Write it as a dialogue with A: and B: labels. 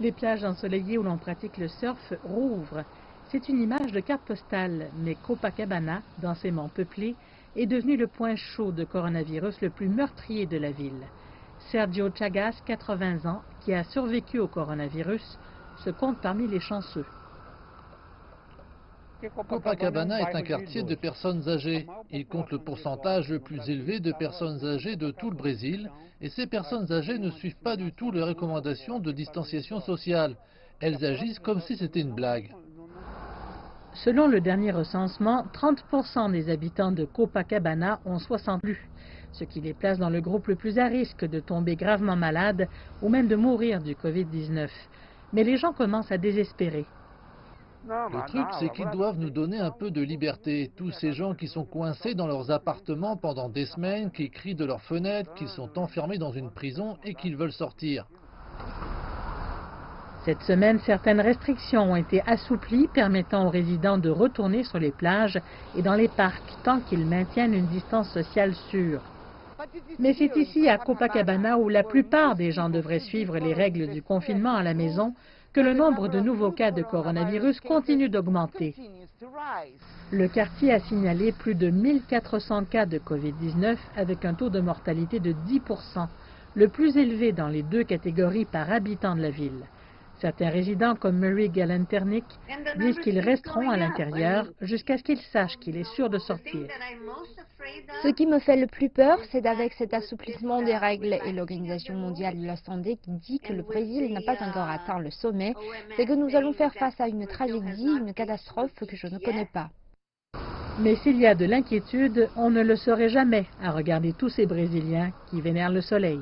A: Les plages ensoleillées où l'on pratique le surf rouvrent. C'est une image de carte postale, mais Copacabana, densément peuplée, est devenu le point chaud de coronavirus le plus meurtrier de la ville. Sergio Chagas, 80 ans, qui a survécu au coronavirus, se compte parmi les chanceux.
B: Copacabana est un quartier de personnes âgées. Il compte le pourcentage le plus élevé de personnes âgées de tout le Brésil. Et ces personnes âgées ne suivent pas du tout les recommandations de distanciation sociale. Elles agissent comme si c'était une blague.
A: Selon le dernier recensement, 30% des habitants de Copacabana ont 60 ans, ce qui les place dans le groupe le plus à risque de tomber gravement malade ou même de mourir du Covid-19. Mais les gens commencent à désespérer.
B: Le truc, c'est qu'ils doivent nous donner un peu de liberté. Tous ces gens qui sont coincés dans leurs appartements pendant des semaines, qui crient de leurs fenêtres, qu'ils sont enfermés dans une prison et qu'ils veulent sortir.
A: Cette semaine, certaines restrictions ont été assouplies, permettant aux résidents de retourner sur les plages et dans les parcs, tant qu'ils maintiennent une distance sociale sûre. Mais c'est ici, à Copacabana, où la plupart des gens devraient suivre les règles du confinement à la maison, que le nombre de nouveaux cas de coronavirus continue d'augmenter. Le quartier a signalé plus de 1400 cas de Covid-19 avec un taux de mortalité de 10%, le plus élevé dans les deux catégories par habitant de la ville. Certains résidents, comme Murray Galanternick, disent qu'ils resteront à l'intérieur jusqu'à ce qu'ils sachent qu'il est sûr de sortir.
C: Ce qui me fait le plus peur, c'est avec cet assouplissement des règles et l'Organisation mondiale de la santé qui dit que le Brésil n'a pas encore atteint le sommet, c'est que nous allons faire face à une tragédie, une catastrophe que je ne connais pas.
A: Mais s'il y a de l'inquiétude, on ne le saurait jamais à regarder tous ces Brésiliens qui vénèrent le soleil.